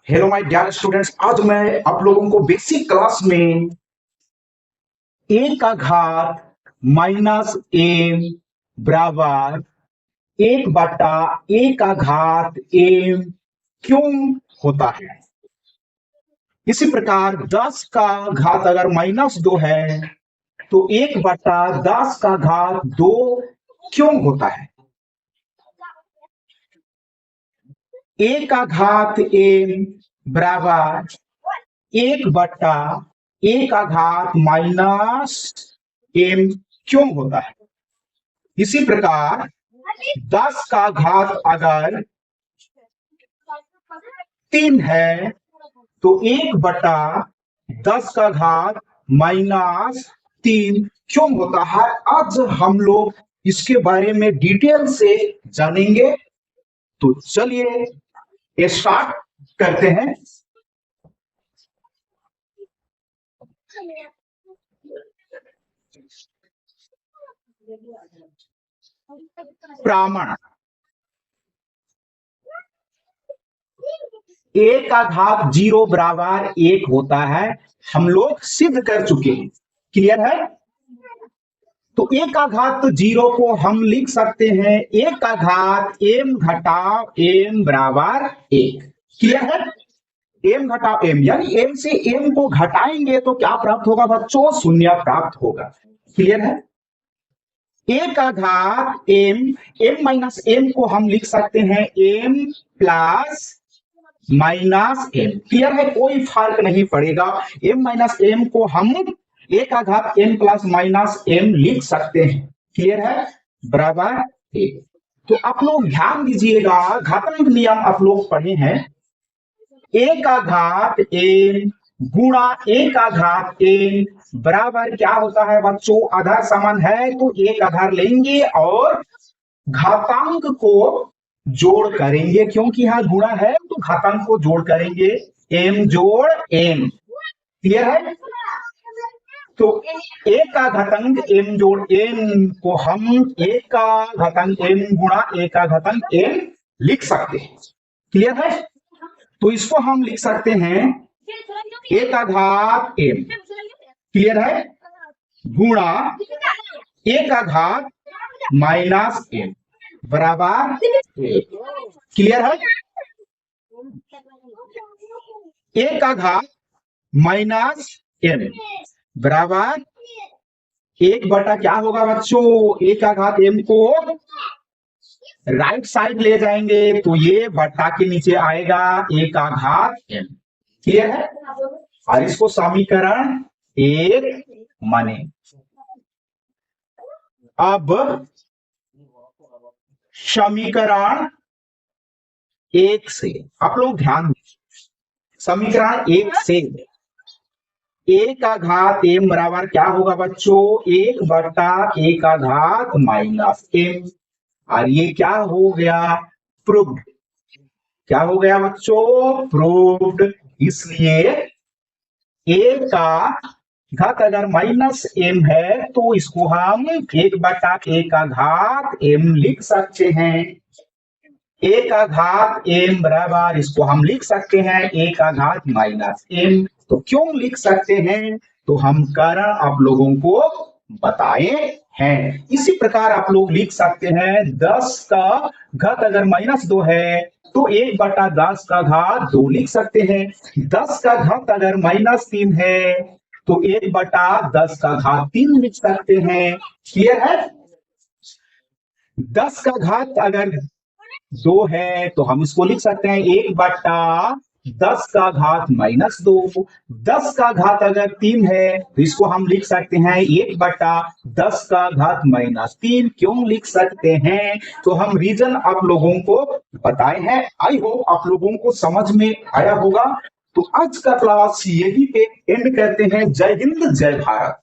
Hello my dear students, आज मैं आप लोगों को बेसिक क्लास में ए का घात माइनस एम बराबर 1 बटा ए का घात एम क्यों होता है। इसी प्रकार 10 का घात अगर -2 है तो 1/10 का घात 2 क्यों होता है। ए का घात एम बराबर 1/ए का घात माइनस एम क्यों होता है। इसी प्रकार 10 का घात अगर 3 है तो 1/10 का घात -3 क्यों होता है। आज हम लोग इसके बारे में डिटेल से जानेंगे। तो चलिए स्टार्ट करते हैं। प्रमाण ए का घात 0 बराबर 1 होता है, हम लोग सिद्ध कर चुके हैं। क्लियर है। तो ए का घात 0 को हम लिख सकते हैं ए का घात m घटाव m बराबर 1। क्लियर है। m घटाव m यानी m से m को घटाएंगे तो क्या प्राप्त होगा बच्चों, 0 प्राप्त होगा। क्लियर है। ए का घात m माइनस m को हम लिख सकते हैं m plus minus m। Clear है, कोई फर्क नहीं पड़ेगा। m माइनस m को हम ए का घात m प्लस माइनस m लिख सकते हैं। क्लियर है, बराबर 1। तो आप लोग ध्यान दीजिएगा, घातांक नियम आप लोग पढ़े हैं। ए का घात m गुणा ए का घात n बराबर क्या होता है बच्चों, आधार समान है तो एक आधार लेंगे और घातांक को जोड़ करेंगे, क्योंकि यहां गुणा है तो घातांक को जोड़ करेंगे, m जोड़ n। क्लियर है। तो ए का घातांक m जोड़ n को हम ए का घातांक m गुणा ए का घातांक n लिख सकते हैं। क्लियर है। तो इसको हम लिख सकते हैं ए का घात m, क्लियर है, गुणा ए का घात माइनस m बराबर 1। क्लियर है। ए का घात माइनस m बराबर 1 बटा क्या होगा बच्चों, ए का घात m को राइट साइड ले जाएंगे तो ये बटा के नीचे आएगा ए का घात m। क्लियर है। और इसको समीकरण 1 माने। अब समीकरण 1 से आप लोग ध्यान दीजिए। समीकरण 1 से ए का घात m बराबर क्या होगा बच्चों, 1/ए का घात माइनस m। और ये क्या हो गया, प्रूव्ड। क्या हो गया बच्चों, प्रूव्ड। इसलिए ए का घात अगर -m है तो इसको हम 1/ए का घात m लिख सकते हैं। ए का घात m बराबर इसको हम लिख सकते हैं ए का घात -m। तो क्यों लिख सकते हैं, तो हम कारण आप लोगों को बताए हैं। इसी प्रकार आप लोग लिख सकते हैं 10 का घात अगर -2 है तो 1/10 का घात 2 लिख सकते हैं। 10 का घात अगर -3 है तो 1/10 का घात 3 लिख सकते हैं। क्लियर है। 10 का घात अगर 2 है तो हम इसको लिख सकते हैं 1/10 का घात -2। 10 का घात अगर 3 है तो इसको हम लिख सकते हैं 1/10 का घात -3। क्यों लिख सकते हैं, तो हम रीजन आप लोगों को बताए हैं। आई होप आप लोगों को समझ में आया होगा। तो आज का क्लास यही पे एंड करते हैं। जय हिंद, जय भारत।